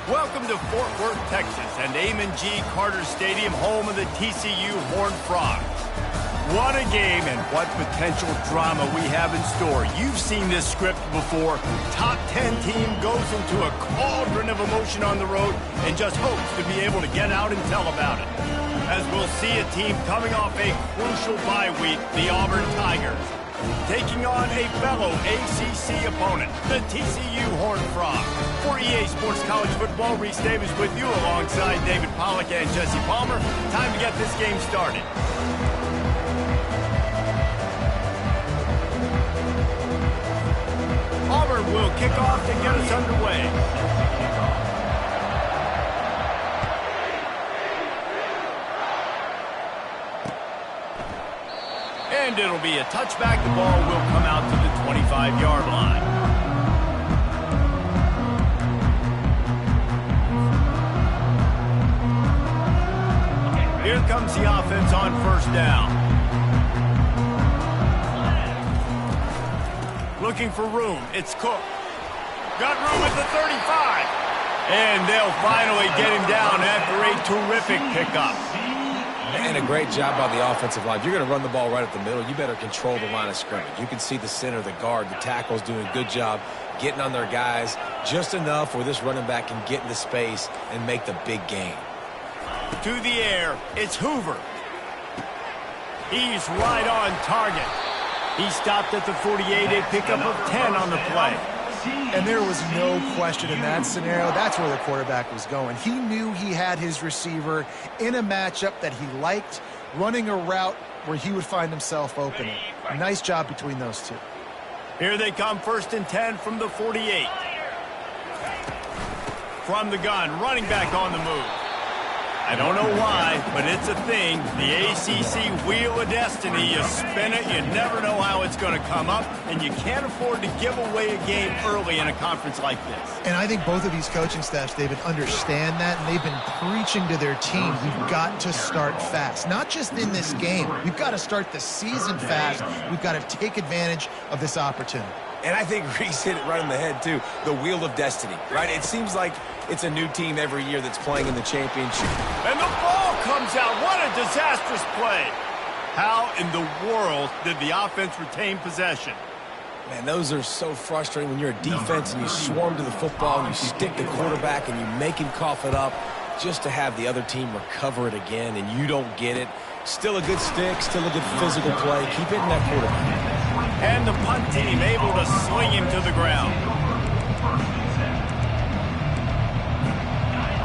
Welcome to Fort Worth, Texas, and Amon G. Carter Stadium, home of the TCU Horned Frogs. What a game and what potential drama we have in store. You've seen this script before. Top 10 team goes into a cauldron of emotion on the road and just hopes to be able to get out and tell about it. As we'll see a team coming off a crucial bye week, the Auburn Tigers, taking on a fellow ACC opponent, the TCU Horned Frogs. For EA Sports College Football, Reese Davis with you alongside David Pollack and Jesse Palmer. Time to get this game started. Auburn will kick off to get us underway. And it'll be a touchback. The ball will come out to the 25-yard line. Here comes the offense on first down. Looking for room. It's Cook. Got room at the 35. And they'll finally get him down after a terrific pickup. And a great job by the offensive line. If you're going to run the ball right up the middle, you better control the line of scrimmage. You can see the center, the guard, the tackles doing a good job getting on their guys just enough where this running back can get into space and make the big gain. To the air, it's Hoover. He's right on target. He stopped at the 48, a pickup of 10 on the play. And there was no question in that scenario. That's where the quarterback was going. He knew he had his receiver in a matchup that he liked, running a route where he would find himself open. Nice job between those two. Here they come, 1st and 10 from the 48. From the gun, running back on the move. I don't know why, but it's a thing. The ACC Wheel of Destiny. You spin it, you never know how it's going to come up, and you can't afford to give away a game early in a conference like this. And I think both of these coaching staffs, David, understand that, and they've been preaching to their team, you've got to start fast. Not just in this game. We've got to start the season fast. We've got to take advantage of this opportunity. And I think Reese hit it right on the head, too. The Wheel of Destiny, right? It seems like it's a new team every year that's playing in the championship. And the ball comes out. What a disastrous play. How in the world did the offense retain possession? Man, those are so frustrating when you're a defense and you swarm to the football and you stick the quarterback and you make him cough it up just to have the other team recover it again and you don't get it. Still a good stick, still a good physical play. Keep hitting that quarterback. And the punt team able to sling him to the ground.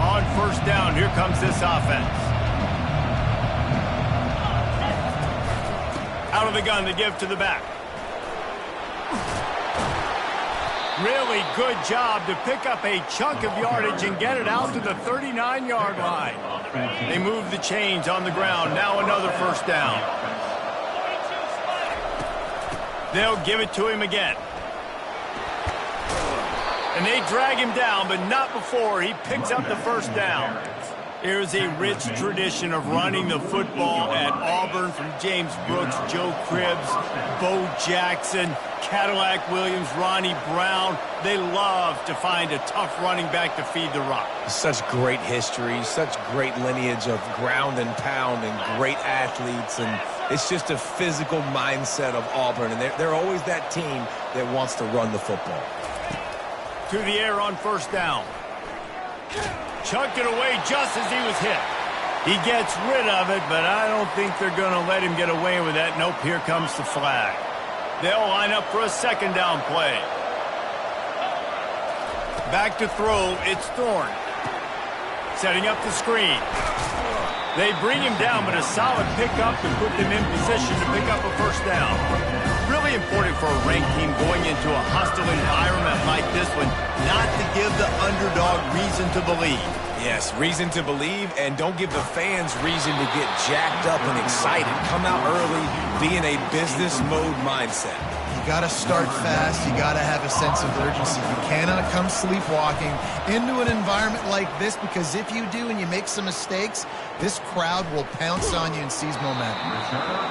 On first down, here comes this offense. Out of the gun, the give to the back. Really good job to pick up a chunk of yardage and get it out to the 39-yard line. They move the chains on the ground. Now another first down. They'll give it to him again. And they drag him down, but not before he picks up the first down. There's a rich tradition of running the football at Auburn from James Brooks, Joe Cribbs, Bo Jackson, Cadillac Williams, Ronnie Brown. They love to find a tough running back to feed the rock. Such great history, such great lineage of ground and pound and great athletes. And it's just a physical mindset of Auburn. And they're always that team that wants to run the football. To the air on first down. Chucked it away just as he was hit. He gets rid of it, but I don't think they're going to let him get away with that. Nope, here comes the flag. They'll line up for a second down play. Back to throw, it's Thorne. Setting up the screen. They bring him down, but a solid pickup to put them in position to pick up a first down. Really important for a ranked team going into a hostile environment like this one, not to give the underdog reason to believe. Yes, reason to believe, and don't give the fans reason to get jacked up and excited. Come out early, be in a business mode mindset. You got to start fast. You got to have a sense of urgency. You cannot come sleepwalking into an environment like this, because if you do and you make some mistakes, this crowd will pounce on you and seize momentum.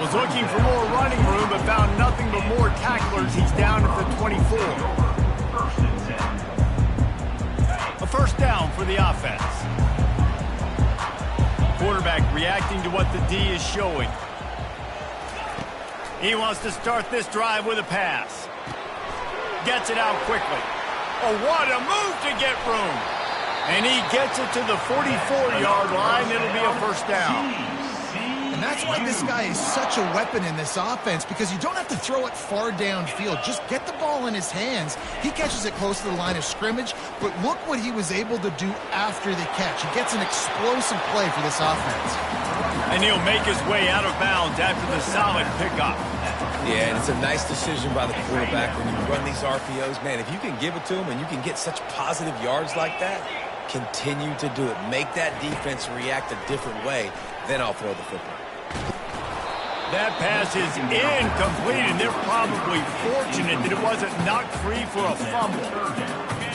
Was looking for more running room, but found nothing but more tacklers. He's down at the 24. A first down for for the offense. Quarterback reacting to what the D is showing. He wants to start this drive with a pass. Gets it out quickly. Oh, what a move to get room. And he gets it to the 44-yard line. It'll be a first down. And that's why this guy is such a weapon in this offense, because you don't have to throw it far downfield. Just get the ball in his hands. He catches it close to the line of scrimmage, but look what he was able to do after the catch. He gets an explosive play for this offense. And he'll make his way out of bounds after the solid pickup. Yeah, and it's a nice decision by the quarterback when you run these RPOs. Man, if you can give it to him and you can get such positive yards like that, continue to do it. Make that defense react a different way, then I'll throw the football. That pass is incomplete, and they're probably fortunate that it wasn't knocked free for a fumble.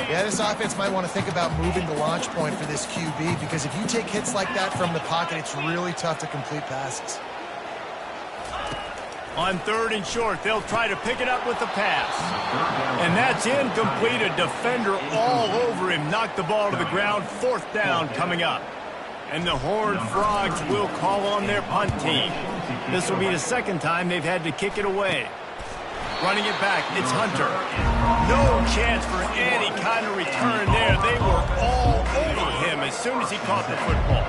Yeah, this offense might want to think about moving the launch point for this QB, because if you take hits like that from the pocket, it's really tough to complete passes. On 3rd and short, they'll try to pick it up with the pass. And that's incomplete. A defender all over him. Knocked the ball to the ground. 4th down coming up. And the Horned Frogs will call on their punt team. This will be the second time they've had to kick it away. Running it back, it's Hunter. No chance for any kind of return there. They were all over him as soon as he caught the football.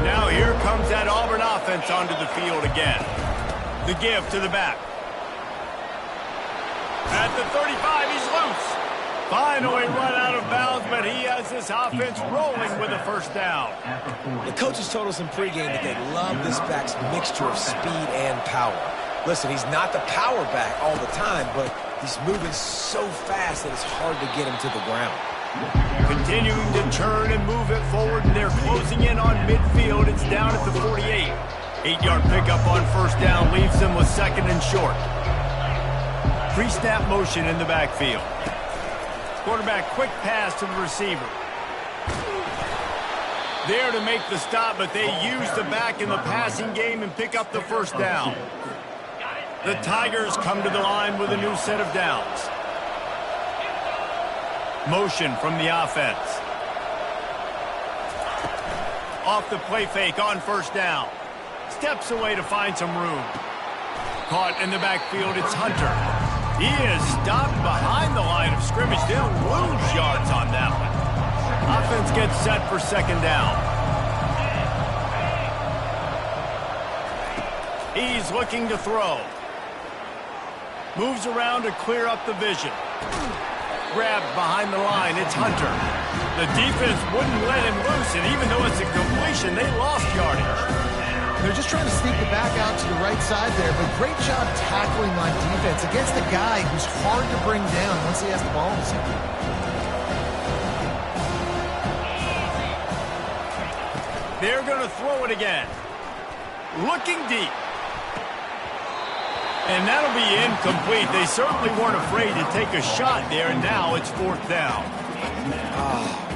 Now here comes that Auburn offense onto the field again. The give to the back. At the 35, he's loose. Finally run out of bounds, but he has this offense rolling with a first down. The coaches told us in pregame that they love this back's mixture of speed and power. Listen, he's not the power back all the time, but he's moving so fast that it's hard to get him to the ground. Continuing to turn and move it forward, and they're closing in on midfield. It's down at the 48. 8-yard pickup on first down leaves them with 2nd and short. Pre-snap motion in the backfield. Quarterback quick pass to the receiver. There to make the stop, but they use the back in the passing game and pick up the first down. The Tigers come to the line with a new set of downs. Motion from the offense. Off the play fake on first down. Steps away to find some room. Caught in the backfield, it's Hunter. He is stopped behind the line of scrimmage. They'll lose yards on that one. Offense gets set for 2nd down. He's looking to throw. Moves around to clear up the vision. Grabbed behind the line, it's Hunter. The defense wouldn't let him loose, and even though it's a completion, they lost yardage. They're just trying to sneak the back out to the right side there, but great job tackling on defense against a guy who's hard to bring down once he has the ball in his hand. They're going to throw it again. Looking deep. And that'll be incomplete. They certainly weren't afraid to take a shot there, and now it's 4th down.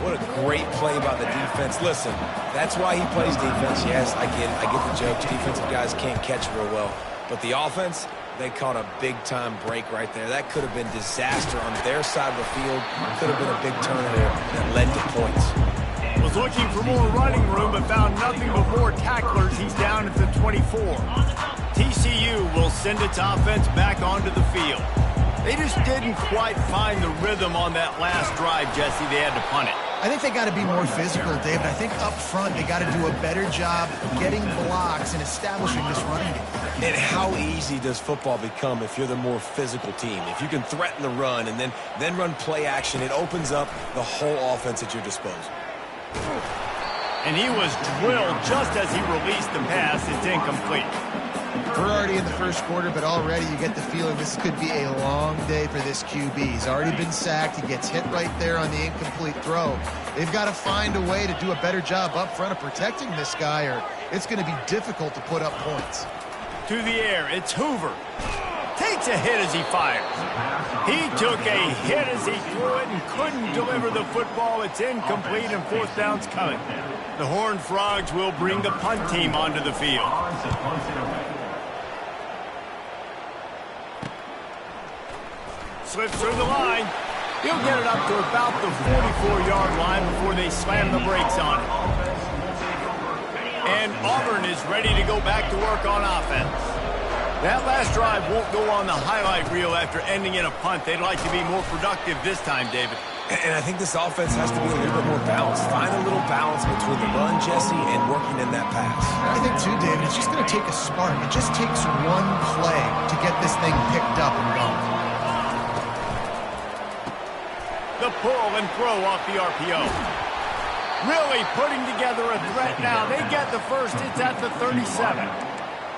What a great play by the defense. Listen, that's why he plays defense. Yes, I get the jokes. Defensive guys can't catch real well. But the offense, they caught a big-time break right there. That could have been disaster on their side of the field. Could have been a big turnover that led to points. Was looking for more running room, but found nothing but more tacklers. He's down at the 24. TCU will send its offense back onto the field. They just didn't quite find the rhythm on that last drive, Jesse. They had to punt it. I think they got to be more physical, David. I think up front they got to do a better job getting blocks and establishing this running game. And how easy does football become if you're the more physical team? If you can threaten the run and then run play action, it opens up the whole offense at your disposal. And he was drilled just as he released the pass. It's incomplete. We're already in the first quarter, but already you get the feeling this could be a long day for this QB. He's already been sacked. He gets hit right there on the incomplete throw. They've got to find a way to do a better job up front of protecting this guy, or it's going to be difficult to put up points. To the air, it's Hoover. Takes a hit as he fires. He took a hit as he threw it and couldn't deliver the football. It's incomplete, and 4th down's coming. The Horned Frogs will bring the punt team onto the field. Slips through the line. He'll get it up to about the 44-yard line before they slam the brakes on it. And Auburn is ready to go back to work on offense. That last drive won't go on the highlight reel after ending in a punt. They'd like to be more productive this time, David. And I think this offense has to be a little bit more balanced. Find a little balance between the run, Jesse, and working in that pass. I think, too, David, it's just going to take a spark. It just takes one play to get this thing picked up and going. The pull and throw off the RPO. Really putting together a threat now. They get the first. It's at the 37.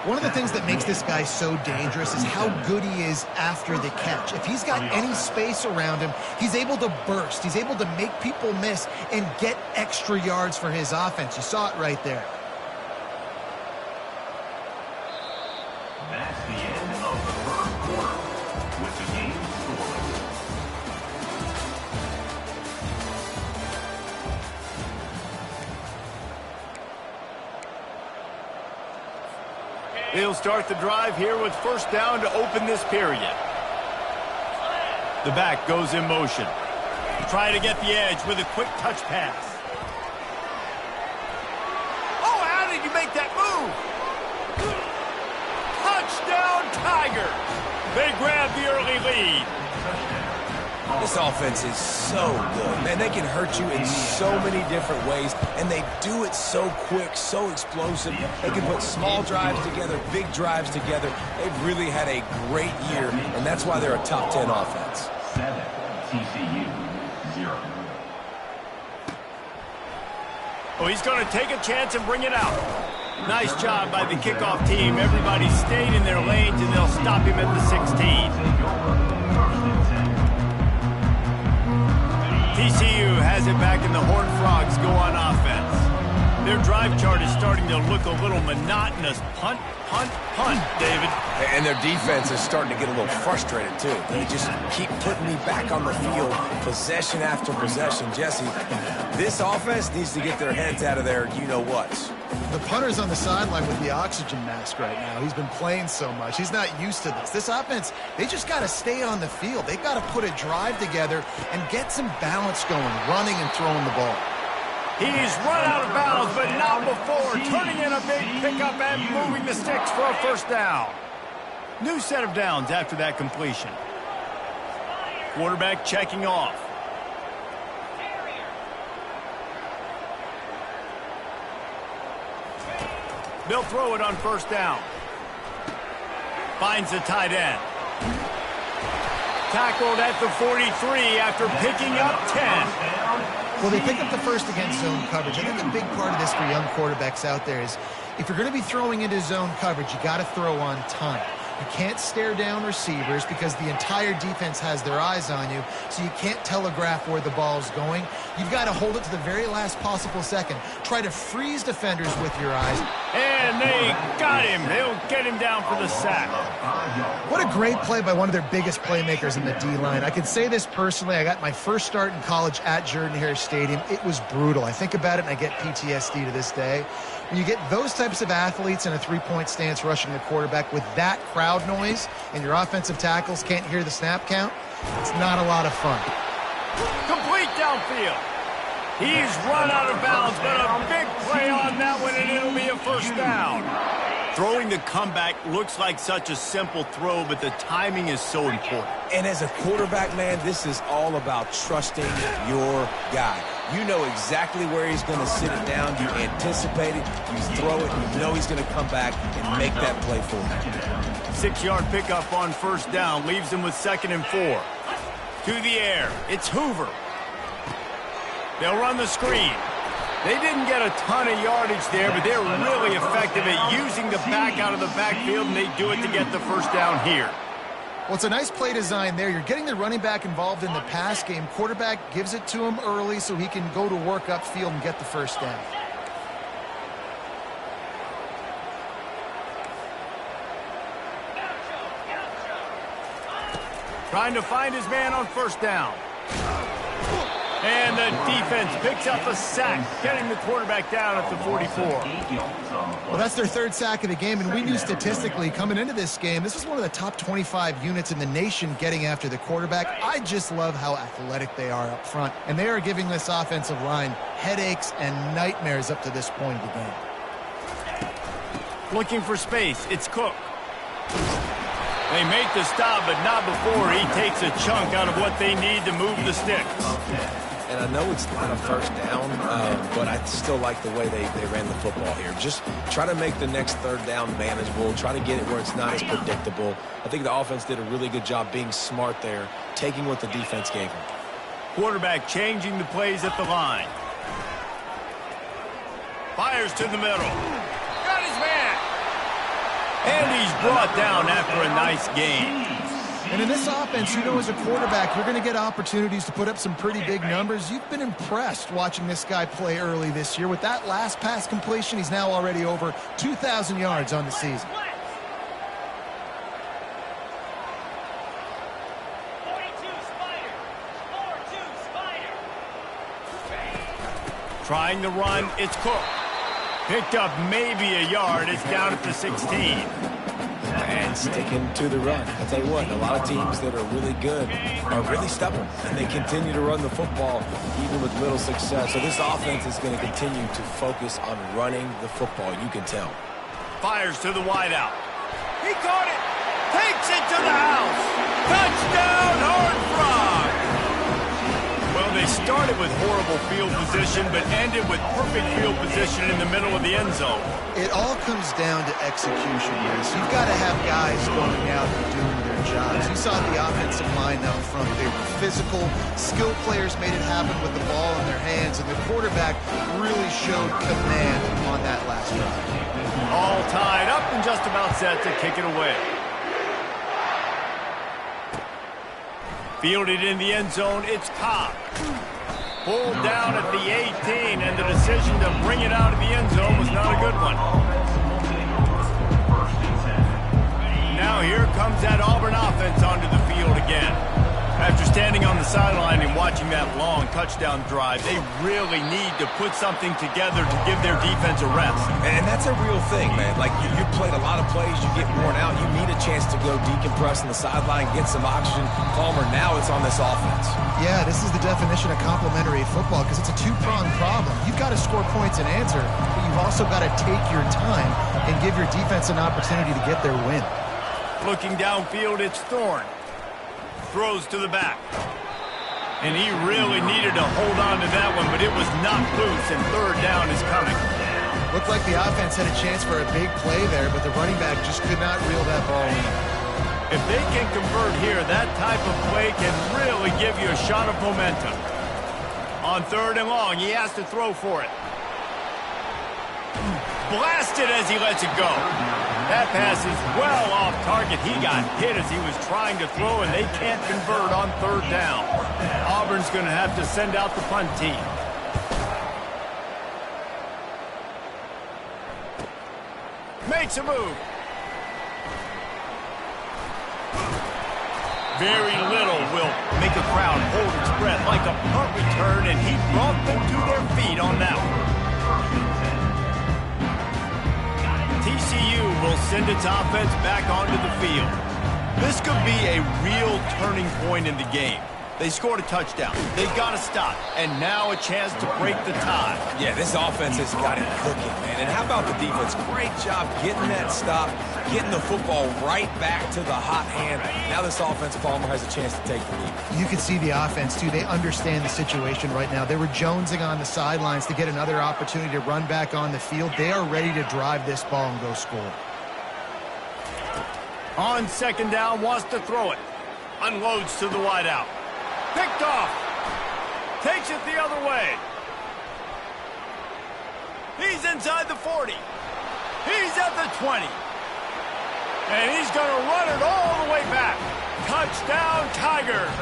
One of the things that makes this guy so dangerous is how good he is after the catch. If he's got any space around him, he's able to burst. He's able to make people miss and get extra yards for his offense. You saw it right there. That's the end of the first quarter with the game scoreless. They'll start the drive here with first down to open this period. The back goes in motion. Trying to get the edge with a quick touch pass. Oh, how did you make that move? Touchdown, Tiger! They grab the early lead. This offense is so good. Man, they can hurt you in so many different ways, and they do it so quick, so explosive. They can put small drives together, big drives together. They've really had a great year, and that's why they're a top 10 offense. 7, TCU 0. Oh, he's going to take a chance and bring it out. Nice job by the kickoff team. Everybody stayed in their lanes, and they'll stop him at the 16. TCU has it back, and the Horned Frogs go on offense. Their drive chart is starting to look a little monotonous. Punt, punt, punt, David. And their defense is starting to get a little frustrated, too. They just keep putting me back on the field, possession after possession. Jesse, this offense needs to get their heads out of their you-know-whats. The punter's on the sideline with the oxygen mask right now. He's been playing so much. He's not used to this. This offense, they just got to stay on the field. They've got to put a drive together and get some balance going, running and throwing the ball. He's run out of bounds, but not before. Turning in a big pickup and moving the sticks for a first down. New set of downs after that completion. Quarterback checking off. They'll throw it on first down. Finds the tight end. Tackled at the 43 after picking up 10. Well, they pick up the first against zone coverage. I think a big part of this for young quarterbacks out there is if you're going to be throwing into zone coverage, you got to throw on time. You can't stare down receivers because the entire defense has their eyes on you, so you can't telegraph where the ball's going. You've got to hold it to the very last possible second. Try to freeze defenders with your eyes. And they got him. They'll get him down for the sack. What a great play by one of their biggest playmakers in the D-line. I can say this personally. I got my first start in college at Jordan-Hare Stadium. It was brutal. I think about it and I get PTSD to this day. When you get those types of athletes in a three-point stance rushing the quarterback with that crowd noise and your offensive tackles can't hear the snap count, it's not a lot of fun. Complete downfield. He's run out of bounds, but a big play on that one, and it'll be a first down. Throwing the comeback looks like such a simple throw, but the timing is so important. And as a quarterback, man, this is all about trusting your guy. You know exactly where he's going to sit it down. You anticipate it. You throw it. You know he's going to come back and make that play for you. 6-yard pickup on first down leaves him with 2nd and 4. To the air. It's Hoover. They'll run the screen. They didn't get a ton of yardage there, but they're really effective at using the back out of the backfield, and they do it to get the first down here. Well, it's a nice play design there. You're getting the running back involved in the pass game. Quarterback gives it to him early so he can go to work upfield and get the first down. Trying to find his man on first down. And the defense picks up a sack, getting the quarterback down at the 44. Well, that's their third sack of the game, and we knew statistically coming into this game, this is one of the top 25 units in the nation getting after the quarterback. I just love how athletic they are up front, and they are giving this offensive line headaches and nightmares up to this point of the game. Looking for space, it's Cook. They make the stop, but not before he takes a chunk out of what they need to move the sticks. And I know it's not a first down, but I still like the way they ran the football here. Just try to make the next third down manageable. Try to get it where it's not as predictable. I think the offense did a really good job being smart there, taking what the defense gave them. Quarterback changing the plays at the line. Fires to the middle. Got his man. And he's brought down after a nice gain. And in this offense, you know, as a quarterback, you're going to get opportunities to put up some pretty big numbers. You've been impressed watching this guy play early this year. With that last pass completion, he's now already over 2,000 yards on the season. Trying the run, it's Cook. Picked up maybe a yard. It's down at the 16. And sticking to the run. I'll tell you what, a lot of teams that are really good are really stubborn, and they continue to run the football even with little success. So this offense is going to continue to focus on running the football. You can tell. Fires to the wideout. He caught it. Takes it to the house. Touchdown, Horned Frog. Well, they started with horrible field position, but ended with perfect field position in the middle of the end zone. It all comes down to execution, Reese. You've got to have guys going out and doing their jobs. You saw the offensive line out front. They were physical. Skilled players made it happen with the ball in their hands, and the quarterback really showed command on that last drive. All tied up and just about set to kick it away. Fielded in the end zone, it's Cobb. Pulled down at the 18, and the decision to bring it out of the end zone was not a good one. Now here comes that Auburn offense onto the field again. After standing on the sideline and watching that long touchdown drive, they really need to put something together to give their defense a rest. And that's a real thing, man. Like, you played a lot of plays, you get worn out, you need a chance to go decompress on the sideline, get some oxygen. Palmer, now it's on this offense. Yeah, this is the definition of complementary football because it's a two-pronged problem. You've got to score points and answer, but you've also got to take your time and give your defense an opportunity to get their win. Looking downfield, it's Thorne. Throws to the back. And he really needed to hold on to that one, but it was not loose, and third down is coming. Looked like the offense had a chance for a big play there, but the running back just could not reel that ball in. If they can convert here, that type of play can really give you a shot of momentum. On third and long, he has to throw for it. Blasted as he lets it go. That pass is well off target. He got hit as he was trying to throw, and they can't convert on third down. Auburn's going to have to send out the punt team. Makes a move. Very little will make a crowd hold its breath like a punt return, and he brought them to their feet on that one. TCU will send its offense back onto the field. This could be a real turning point in the game. They scored a touchdown. They've got to stop. And now a chance to break the tie. Yeah, this offense has got it cooking, man. And how about the defense? Great job getting that stop, getting the football right back to the hot hand. Now this offense, Palmer, has a chance to take the lead. You can see the offense, too. They understand the situation right now. They were jonesing on the sidelines to get another opportunity to run back on the field. They are ready to drive this ball and go score. On second down, wants to throw it. Unloads to the wideout. Picked off. Takes it the other way. He's inside the 40. He's at the 20. And he's going to run it all the way back. Touchdown, Tigers.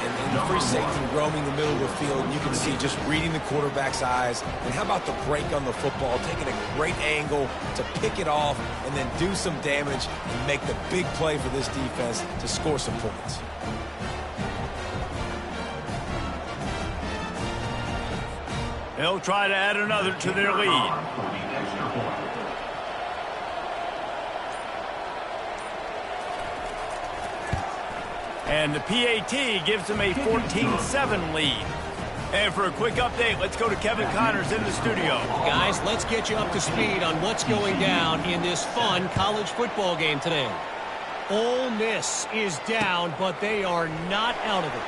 And the free safety roaming the middle of the field, you can see just reading the quarterback's eyes. And how about the break on the football, taking a great angle to pick it off and then do some damage and make the big play for this defense to score some points. They'll try to add another to their lead. And the PAT gives them a 14-7 lead. And for a quick update, let's go to Kevin Connors in the studio. Guys, let's get you up to speed on what's going down in this fun college football game today. Ole Miss is down, but they are not out of it.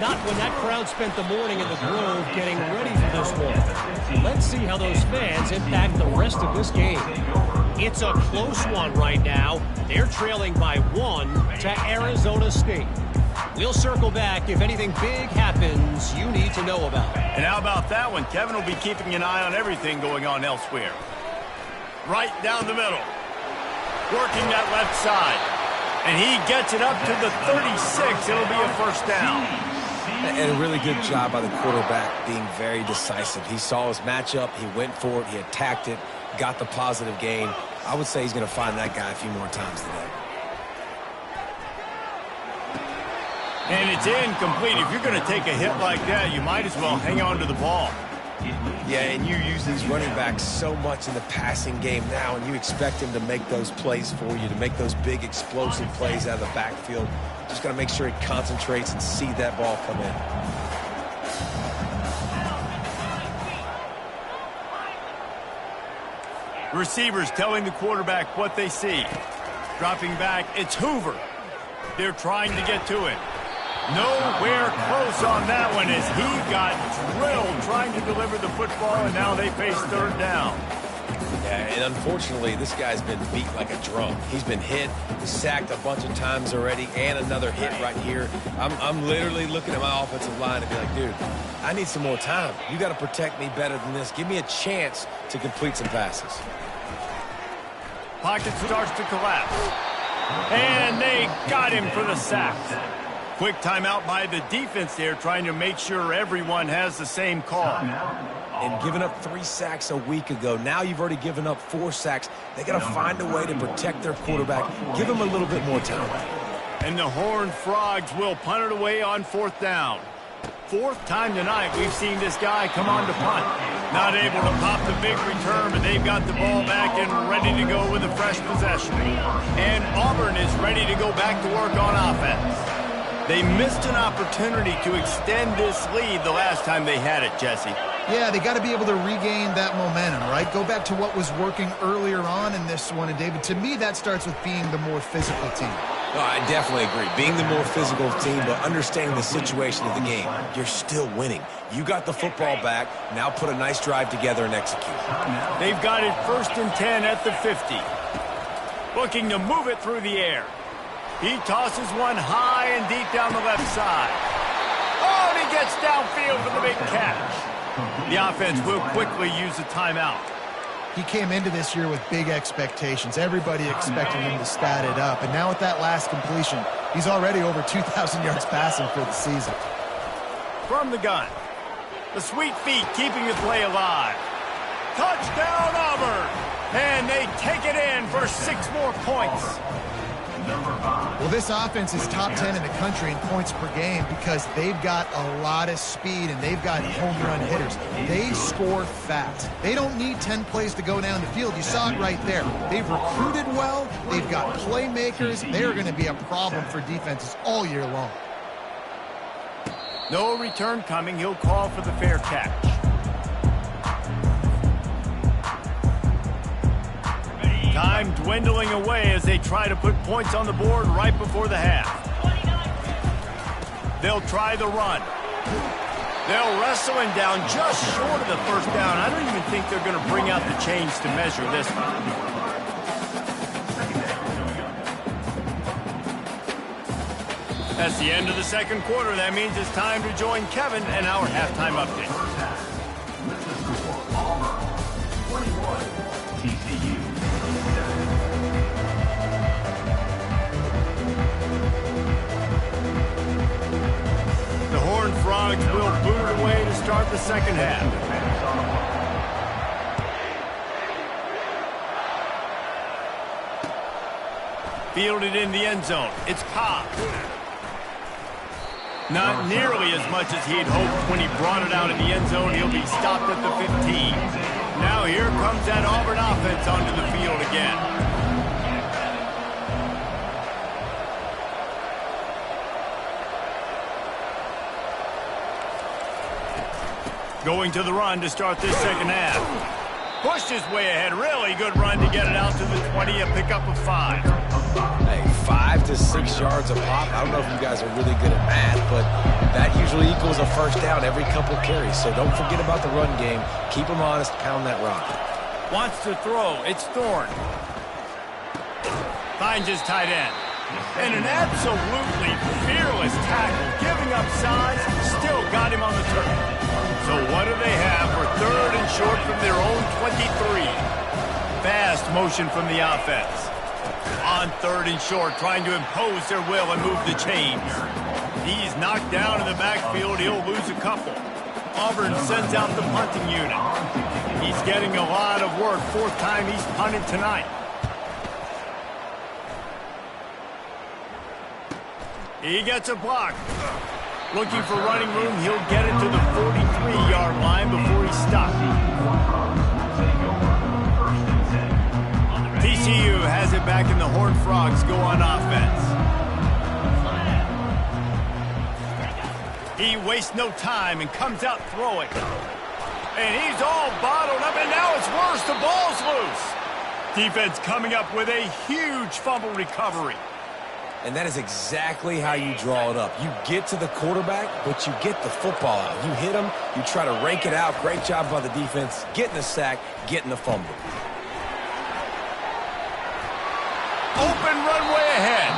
Not when that crowd spent the morning in the Grove getting ready for this one. Let's see how those fans impact the rest of this game. It's a close one right now. They're trailing by 1 to Arizona State. We'll circle back if anything big happens you need to know about. And how about that one? Kevin will be keeping an eye on everything going on elsewhere. Right down the middle. Working that left side. And he gets it up to the 36. It'll be a first down. And a really good job by the quarterback being very decisive. He saw his matchup. He went for it. He attacked it. Got the positive gain. I would say he's going to find that guy a few more times today. And it's incomplete. If you're going to take a hit like that, you might as well hang on to the ball. Yeah, and you use these running backs so much in the passing game now, and you expect him to make those plays for you, to make those big explosive plays out of the backfield. Just got to make sure he concentrates and see that ball come in. Receivers telling the quarterback what they see. Dropping back, it's Hoover. They're trying to get to it. Nowhere close on that one as he got drilled trying to deliver the football, and now they face third down. Yeah, and unfortunately, this guy's been beat like a drum. He's been hit, sacked a bunch of times already, and another hit right here. I'm literally looking at my offensive line and be like, dude, I need some more time. You got to protect me better than this. Give me a chance to complete some passes. Pocket starts to collapse. And they got him for the sack. Quick timeout by the defense there, trying to make sure everyone has the same call. And giving up 3 sacks a week ago. Now you've already given up 4 sacks. They got to find a way to protect their quarterback. Give him a little bit more time. And the Horned Frogs will punt it away on 4th down. 4th time tonight we've seen this guy come on to punt. Not able to pop the big return, but they've got the ball back and ready to go with a fresh possession. And Auburn is ready to go back to work on offense. They missed an opportunity to extend this lead the last time they had it, Jesse. Yeah, they got to be able to regain that momentum, right? Go back to what was working earlier on in this one. And, David, to me, that starts with being the more physical team. No, I definitely agree. Being the more physical team, but understanding the situation of the game. You're still winning. You got the football back. Now put a nice drive together and execute. They've got it 1st and 10 at the 50. Looking to move it through the air. He tosses one high and deep down the left side. Oh, and he gets downfield for the big catch. The offense will quickly use a timeout. He came into this year with big expectations. Everybody expected him to stat it up. And now with that last completion, he's already over 2,000 yards passing for the season. From the gun. The sweet feet keeping the play alive. Touchdown, Auburn! And they take it in for 6 more points. Well, this offense is top 10 in the country in points per game because they've got a lot of speed and they've got home run hitters. They score fast. They don't need 10 plays to go down the field. You saw it right there. They've recruited well. They've got playmakers. They're going to be a problem for defenses all year long. No return coming. He'll call for the fair catch. Time dwindling away as they try to put points on the board right before the half. They'll try the run. They'll wrestle him down just short of the first down. I don't even think they're going to bring out the chains to measure this one. That's the end of the second quarter. That means it's time to join Kevin and our halftime update. The Horned Frogs will boot it away to start the second half. Fielded in the end zone. It's Cobb. Not nearly as much as he'd hoped when he brought it out in the end zone. He'll be stopped at the 15. Now here comes that Auburn offense onto the field again. Going to the run to start this second half. Pushed his way ahead. Really good run to get it out to the 20, a pickup of 5. Hey, 5 to 6 yards a pop. I don't know if you guys are really good at math, but that usually equals a first down every couple carries. So don't forget about the run game. Keep them honest. Pound that rock. Wants to throw. It's Thorne. Finds his tight end. And an absolutely fearless tackle. Giving up size. Still got him on the turn. So what do they have for 3rd and short from their own 23? Fast motion from the offense. On 3rd and short, trying to impose their will and move the chains. He's knocked down in the backfield. He'll lose a couple. Auburn sends out the punting unit. He's getting a lot of work. 4th time he's punted tonight. He gets a block. Looking for running room, he'll get it to the 43-yard line before he's stopped. TCU has it back and the Horned Frogs go on offense. He wastes no time and comes out throwing. And he's all bottled up, and now it's worse. The ball's loose. Defense coming up with a huge fumble recovery. And that is exactly how you draw it up. You get to the quarterback, but you get the football out. You hit him, you try to rake it out. Great job by the defense, getting the sack, getting the fumble. Open runway ahead.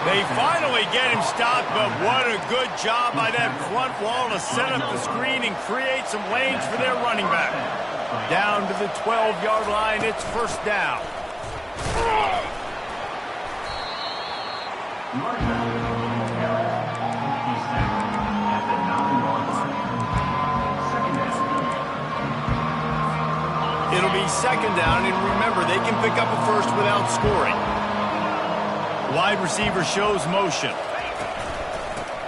They finally get him stopped, but what a good job by that front wall to set up the screen and create some lanes for their running back. Down to the 12-yard line, it's first down. It'll be second down, and remember, they can pick up a first without scoring. Wide receiver shows motion.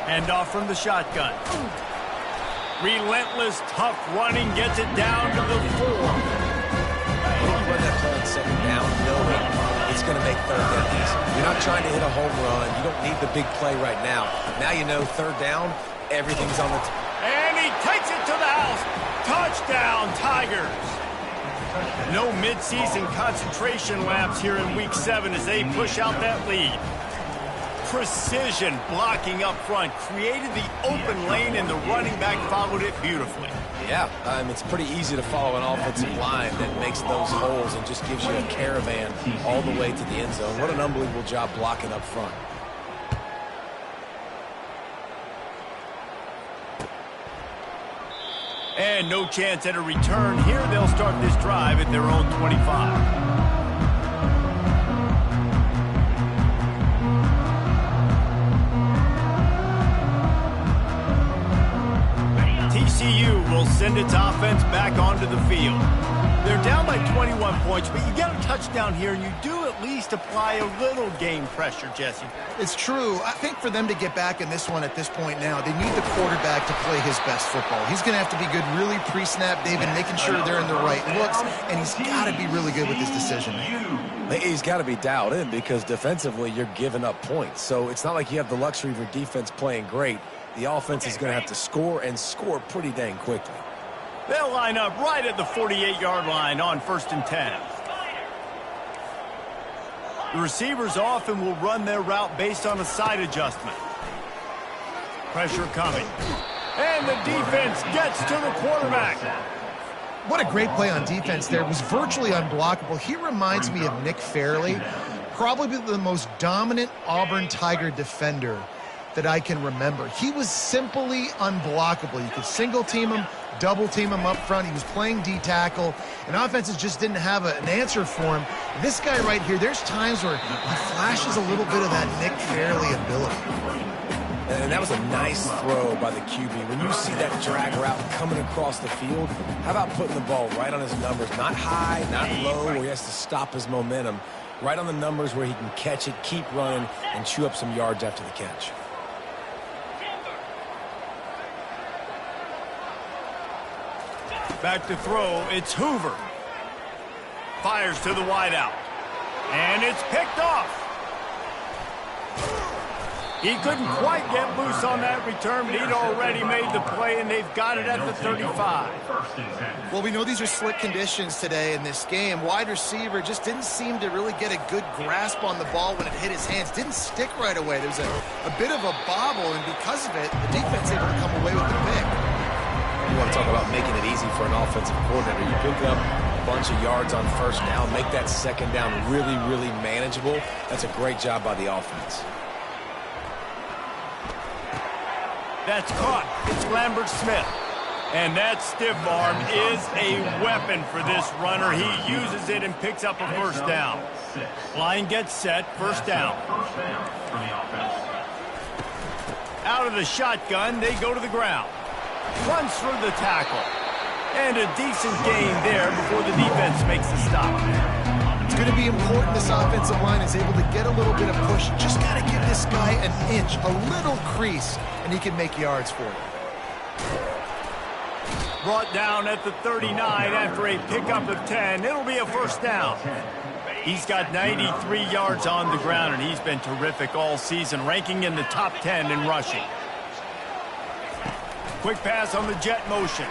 Hand off from the shotgun. Relentless, tough running, gets it down to the 4. When you run that play on second down, knowing it's going to make third down easy. You're not trying to hit a home run. You don't need the big play right now. Now you know third down, everything's on the and he takes it to the house. Touchdown, Tigers. No midseason concentration laps here in Week 7 as they push out that lead. Precision blocking up front created the open lane, and the running back followed it beautifully. Yeah, it's pretty easy to follow an offensive line that makes those holes and just gives you a caravan all the way to the end zone. What an unbelievable job blocking up front. And no chance at a return here. They'll start this drive at their own 25. TCU will send its offense back onto the field. They're down by 21 points, but you get a touchdown here, and you do at least apply a little game pressure, Jesse. It's true. I think for them to get back in this one at this point now, they need the quarterback to play his best football. He's going to have to be good really pre-snap, David, making sure they're in the right looks, and he's got to be really good with his decision. He's got to be dialed in because defensively you're giving up points. So it's not like you have the luxury of your defense playing great. The offense is going to have to score and score pretty dang quickly. They'll line up right at the 48-yard line on 1st and 10. The receivers often will run their route based on a side adjustment. Pressure coming. And the defense gets to the quarterback. What a great play on defense there. It was virtually unblockable. He reminds me of Nick Fairley, probably the most dominant Auburn Tiger defender that I can remember. He was simply unblockable. You could single team him, double team him up front. He was playing D-tackle, and offenses just didn't have an answer for him. This guy right here, there's times where he flashes a little bit of that Nick Fairley ability. And that was a nice throw by the QB. When you see that drag route coming across the field, how about putting the ball right on his numbers? Not high, not low, where he has to stop his momentum. Right on the numbers where he can catch it, keep running, and chew up some yards after the catch. Back to throw, it's Hoover. Fires to the wideout. And it's picked off. He couldn't quite get loose on that return, but he'd already made the play, and they've got it at the 35. Well, we know these are slick conditions today in this game. Wide receiver just didn't seem to really get a good grasp on the ball when it hit his hands. Didn't stick right away. There was a bit of a bobble, and because of it, the defense able to come away with the pick. You want to talk about making it easy for an offensive coordinator. You pick up a bunch of yards on first down, make that second down really, really manageable. That's a great job by the offense. That's caught. It's Lambert-Smith. And that stiff arm is a weapon for this runner. He uses it and picks up a first down. Line gets set. First down. Out of the shotgun, they go to the ground. Runs through the tackle. And a decent gain there before the defense makes the stop. It's going to be important this offensive line is able to get a little bit of push. Just got to give this guy an inch, a little crease, and he can make yards for you. Brought down at the 39 after a pickup of 10. It'll be a first down. He's got 93 yards on the ground, and he's been terrific all season, ranking in the top 10 in rushing. Quick pass on the jet motion.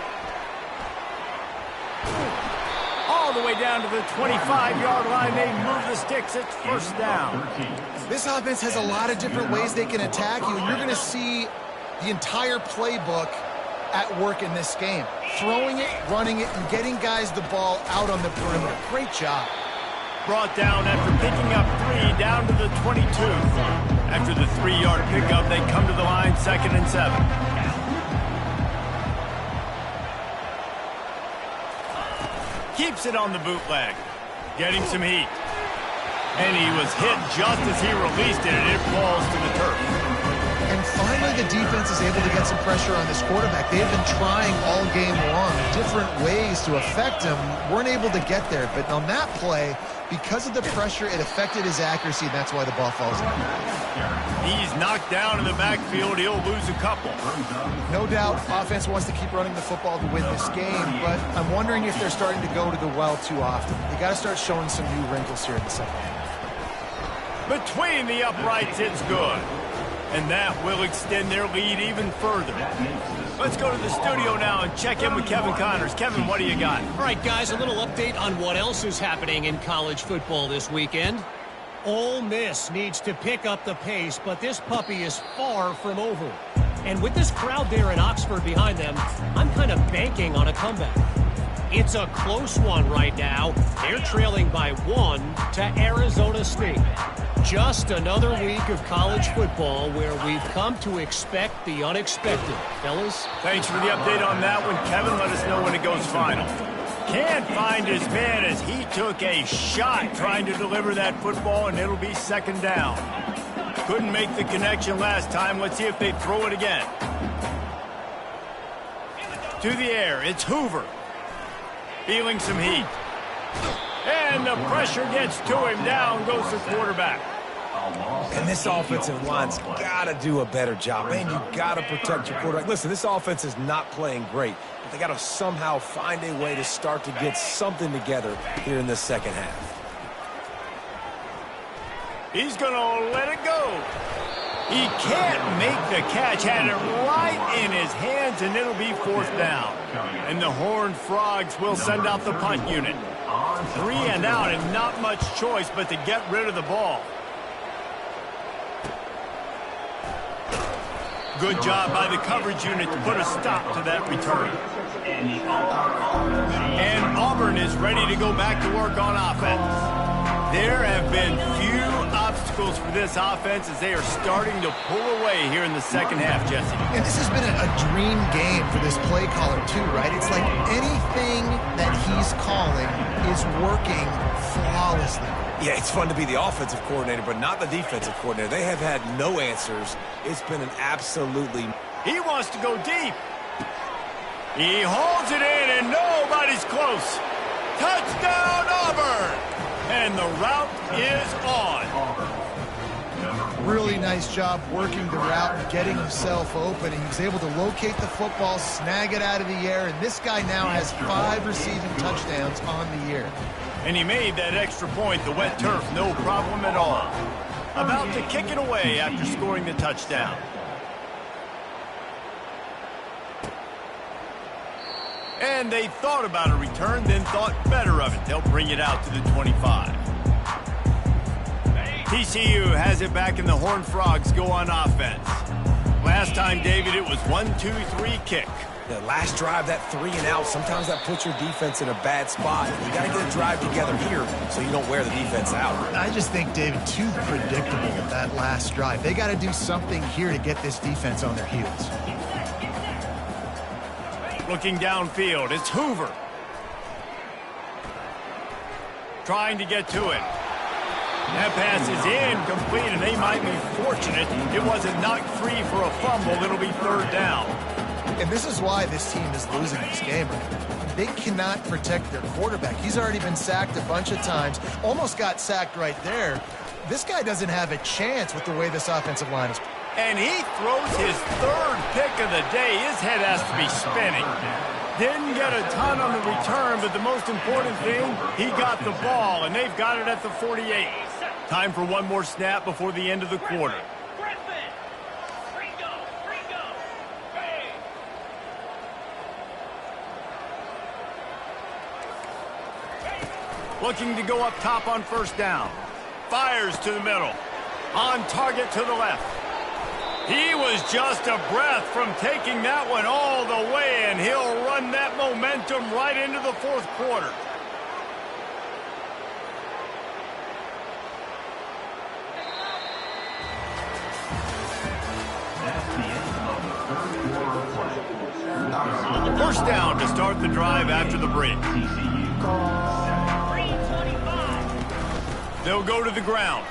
All the way down to the 25-yard line. They move the sticks. It's first down. This offense has a lot of different ways they can attack you, and you're going to see the entire playbook at work in this game. Throwing it, running it, and getting guys the ball out on the perimeter. Great job. Brought down after picking up 3 down to the 22. After the 3-yard pickup, they come to the line, 2nd and 7. Keeps it on the bootleg. Getting some heat. And he was hit just as he released it, and it falls to the turf. And finally, the defense is able to get some pressure on this quarterback. They have been trying all game long different ways to affect him. Weren't able to get there. But on that play, because of the pressure, it affected his accuracy, and that's why the ball falls out. He's knocked down in the backfield. He'll lose a couple. No doubt, offense wants to keep running the football to win this game, but I'm wondering if they're starting to go to the well too often. They got to start showing some new wrinkles here in the second half. Between the uprights, it's good. And that will extend their lead even further. Let's go to the studio now and check in with Kevin Connors. Kevin, what do you got? All right, guys, a little update on what else is happening in college football this weekend. Ole Miss needs to pick up the pace, but this puppy is far from over. And with this crowd there in Oxford behind them, I'm kind of banking on a comeback. It's a close one right now. They're trailing by 1 to Arizona State. Just another week of college football where we've come to expect the unexpected. Fellas? Thanks for the update on that one, Kevin. Let us know when it goes final. Can't find his man as he took a shot trying to deliver that football, and it'll be 2nd down. Couldn't make the connection last time. Let's see if they throw it again. To the air, it's Hoover. Feeling some heat. And the pressure gets to him. Down goes the quarterback. And this offensive line's got to do a better job. Man, you got to protect your quarterback. Listen, this offense is not playing great, but they got to somehow find a way to start to get something together here in the second half. He's going to let it go. He can't make the catch. Had it right in his hands, and it'll be 4th down. And the Horned Frogs will send out the punt unit. 3 and out, and not much choice but to get rid of the ball. Good job by the coverage unit to put a stop to that return. And Auburn is ready to go back to work on offense. There have been few obstacles for this offense as they are starting to pull away here in the second half, Jesse. And this has been a dream game for this play caller too, right? It's like anything that he's calling is working flawlessly. Yeah, it's fun to be the offensive coordinator, but not the defensive coordinator. They have had no answers. It's been an absolutely... He wants to go deep. He holds it in, and nobody's close. Touchdown, Auburn! And the route is on. really nice job working the route and getting himself open. He was able to locate the football, snag it out of the air, and this guy now has 5 receiving touchdowns on the year. And he made that extra point, the wet turf, no problem at all. About to kick it away after scoring the touchdown. And they thought about a return, then thought better of it. They'll bring it out to the 25. TCU has it back and the Horned Frogs go on offense. Last time, David, it was 1-2-3 kick. The last drive, that 3 and out, sometimes that puts your defense in a bad spot. You got to get a drive together here so you don't wear the defense out. I just think, David, too predictable that last drive. They got to do something here to get this defense on their heels. Looking downfield, it's Hoover. Trying to get to it. That pass is incomplete, and they might be fortunate it wasn't knocked free for a fumble. It'll be 3rd down. And this is why this team is losing this game. They cannot protect their quarterback. He's already been sacked a bunch of times, almost got sacked right there. This guy doesn't have a chance with the way this offensive line is. And he throws his 3rd pick of the day. His head has to be spinning. Didn't get a ton on the return, but the most important thing, he got the ball, and they've got it at the 48. Time for one more snap before the end of the quarter. Looking to go up top on 1st down. Fires to the middle. On target to the left. He was just a breath from taking that one all the way, and he'll run that momentum right into the 4th quarter. First down to start the drive after the break. They'll go to the ground.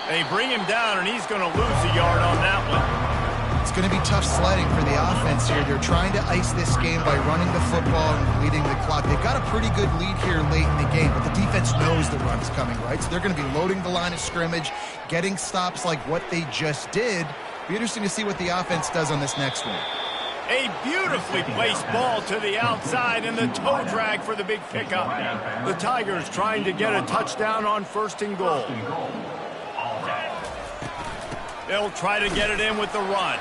They bring him down, and he's going to lose a yard on that one. It's going to be tough sledding for the offense here. They're trying to ice this game by running the football and bleeding the clock. They've got a pretty good lead here late in the game, but the defense knows the run's coming, right? So they're going to be loading the line of scrimmage, getting stops like what they just did. Be interesting to see what the offense does on this next one. A beautifully placed ball to the outside, and the toe drag for the big pickup. The Tigers trying to get a touchdown on 1st and goal. They'll try to get it in with the run.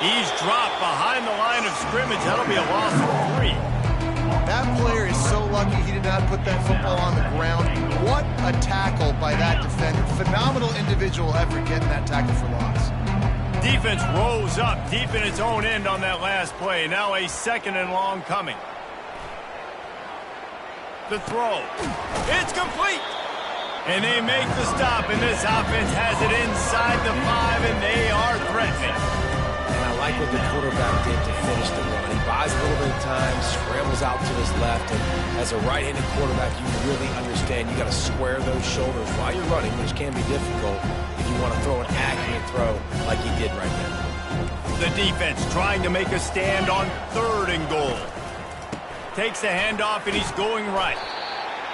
He's dropped behind the line of scrimmage. That'll be a loss of 3. That player is so lucky he did not put that football on the ground. What a tackle by that defender. Phenomenal individual effort getting that tackle for loss. Defense rose up deep in its own end on that last play. Now a 2nd and long coming. The throw. It's complete. And they make the stop, and this offense has it inside the 5, and they are threatening. And I like what the quarterback did to finish the run. He buys a little bit of time, scrambles out to his left, and as a right-handed quarterback, you really understand you got to square those shoulders while you're running, which can be difficult if you want to throw an accurate throw like he did right there. The defense trying to make a stand on 3rd and goal. Takes the handoff, and he's going right.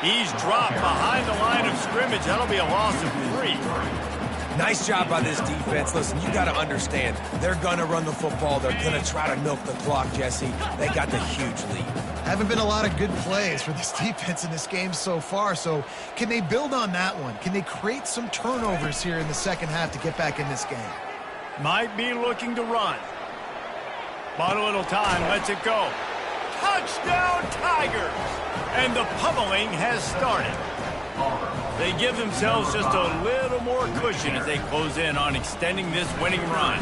He's dropped behind the line of scrimmage. That'll be a loss of 3. Nice job by this defense. Listen, you got to understand, they're going to run the football. They're going to try to milk the clock, Jesse. They got the huge lead. Haven't been a lot of good plays for this defense in this game so far, so can they build on that one? Can they create some turnovers here in the 2nd half to get back in this game? Might be looking to run. Bought a little time, lets it go. Touchdown, Tigers! And the pummeling has started. They give themselves just a little more cushion as they close in on extending this winning run.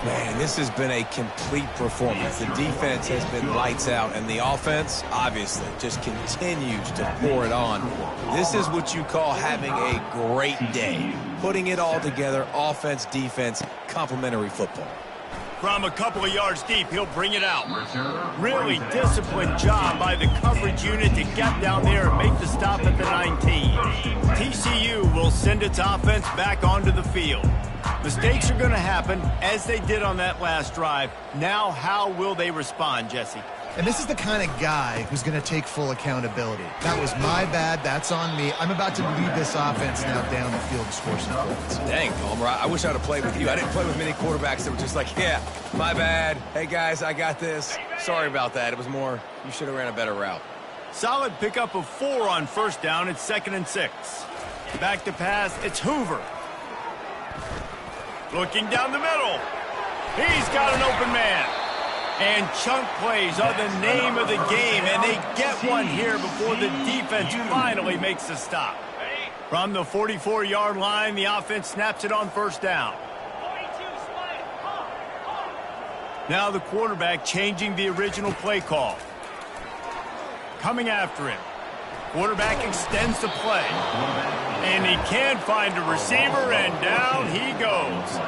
Man, this has been a complete performance. The defense has been lights out, and the offense, obviously, just continues to pour it on. This is what you call having a great day. Putting it all together, offense, defense, complementary football. From a couple of yards deep, he'll bring it out. Really disciplined job by the coverage unit to get down there and make the stop at the 19. TCU will send its offense back onto the field. Mistakes are going to happen, as they did on that last drive. Now, how will they respond, Jesse? And this is the kind of guy who's going to take full accountability. That was my bad. That's on me. I'm about to lead this offense now down the field and score some points. Dang, Palmer, I wish I would have played with you. I didn't play with many quarterbacks that were just like, yeah, my bad. Hey, guys, I got this. Sorry about that. It was more, you should have ran a better route. Solid pickup of 4 on first down. It's 2nd and 6. Back to pass. It's Hoover. Looking down the middle. He's got an open man. And chunk plays are the name of the game, and they get one here before the defense finally makes the stop. From the 44-yard line, the offense snaps it on first down. Now the quarterback changing the original play call. Coming after him. Quarterback extends the play. And he can't find a receiver, and down he goes.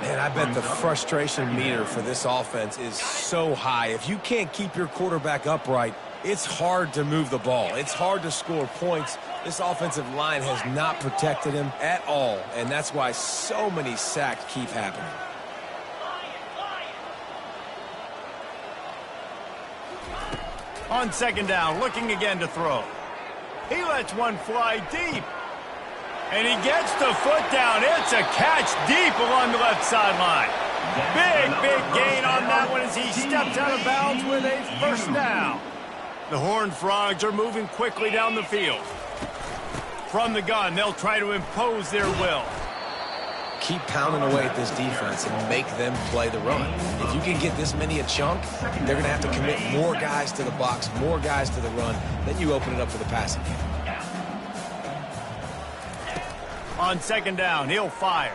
Man, I bet the frustration meter for this offense is so high. If you can't keep your quarterback upright, it's hard to move the ball. It's hard to score points. This offensive line has not protected him at all, and that's why so many sacks keep happening. On 2nd down, looking again to throw. He lets one fly deep. And he gets the foot down. It's a catch deep along the left sideline. Big gain on that one as he steps out of bounds with a first down. The Horned Frogs are moving quickly down the field. From the gun, they'll try to impose their will. Keep pounding away at this defense and make them play the run. If you can get this many a chunk, they're going to have to commit more guys to the box, more guys to the run. Then you open it up for the passing game. On 2nd down, he'll fire.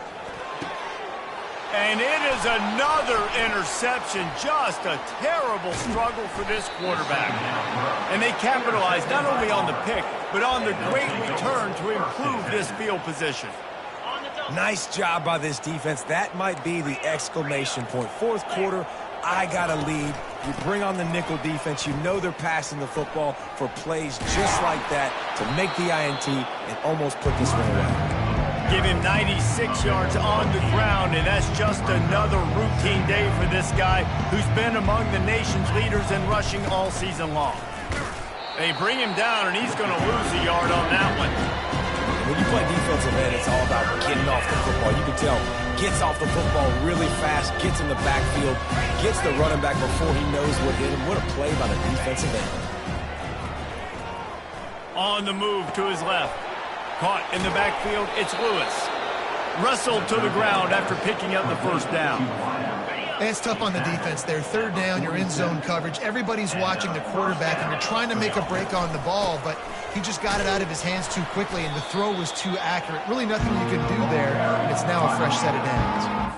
And it is another interception. Just a terrible struggle for this quarterback. And they capitalize not only on the pick, but on the great return to improve this field position. Nice job by this defense. That might be the exclamation point. 4th quarter, I got a lead. You bring on the nickel defense. You know they're passing the football for plays just like that to make the INT and almost put this one away. Give him 96 yards on the ground, and that's just another routine day for this guy who's been among the nation's leaders in rushing all season long. They bring him down, and he's going to lose a yard on that one. When you play defensive end, it's all about getting off the football. You can tell, gets off the football really fast, gets in the backfield, gets the running back before he knows what hit him. What a play by the defensive end. On the move to his left. Caught in the backfield, it's Lewis. Wrestled to the ground after picking up the first down. And it's tough on the defense there. 3rd down, you're in zone coverage. Everybody's watching the quarterback, and you're trying to make a break on the ball, but he just got it out of his hands too quickly, and the throw was too accurate. Really nothing you can do there. It's now a fresh set of downs.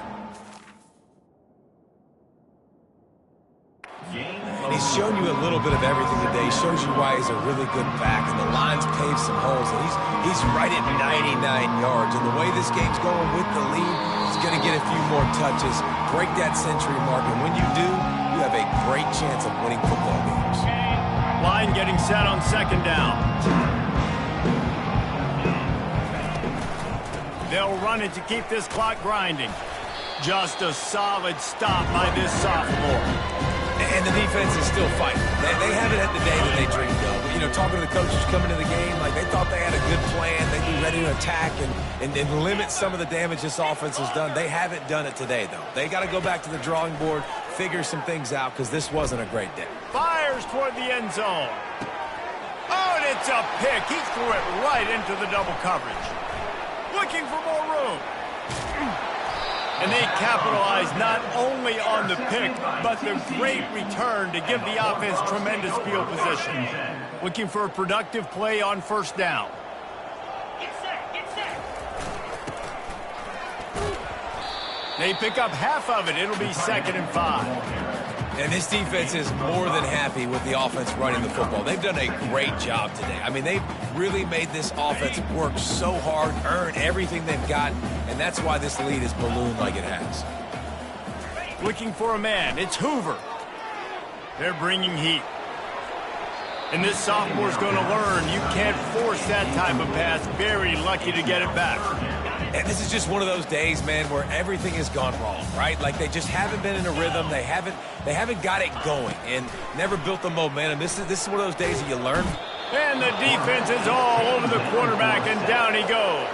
And he's shown you a little bit of everything today. He shows you why he's a really good back, and the line's paved some holes, and he's right at 99 yards. And the way this game's going with the lead, he's going to get a few more touches, break that century mark, and when you do, you have a great chance of winning football games. Line getting set on 2nd down. They'll run it to keep this clock grinding. Just a solid stop by this sophomore. And the defense is still fighting. They haven't had the day that they dreamed of. You know, talking to the coaches coming to the game, like they thought they had a good plan. They'd be ready to attack and limit some of the damage this offense has done. They haven't done it today, though. They got to go back to the drawing board, figure some things out, because this wasn't a great day. Fires toward the end zone. Oh, and it's a pick. He threw it right into the double coverage. Looking for more room. And they capitalize not only on the pick, but the great return to give the offense tremendous field position. Looking for a productive play on 1st down. Get set. They pick up half of it. It'll be 2nd and 5. And this defense is more than happy with the offense running the football. They've done a great job today. I mean, they've really made this offense work so hard, earn everything they've got, and that's why this lead is ballooned like it has. Looking for a man. It's Hoover. They're bringing heat. And this sophomore's going to learn you can't force that type of pass. Very lucky to get it back. And this is just one of those days, man, where everything has gone wrong, right? Like they just haven't been in a rhythm. They haven't got it going and never built the momentum. This is one of those days that you learn. And the defense is all over the quarterback, and down he goes.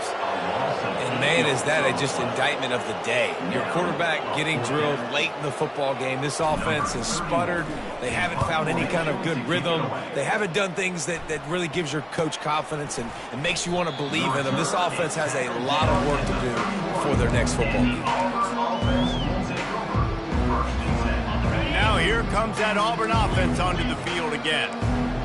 And, man, is that just indictment of the day. Your quarterback getting drilled late in the football game. This offense has sputtered. They haven't found any kind of good rhythm. They haven't done things that really gives your coach confidence and makes you want to believe in them. This offense has a lot of work to do for their next football game. Now here comes that Auburn offense onto the field again.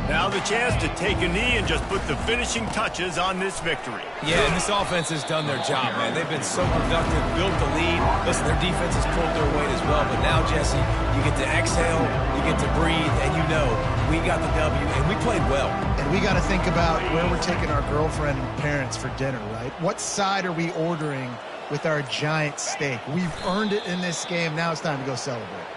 Now the chance to take a knee and just put the finishing touches on this victory. Yeah, and this offense has done their job, man. They've been so productive, built the lead. Listen, their defense has pulled their weight as well. But now, Jesse, you get to exhale, you get to breathe, and you know we got the W, and we played well. And we got to think about where we're taking our girlfriend and parents for dinner, right? What side are we ordering with our giant steak? We've earned it in this game. Now it's time to go celebrate.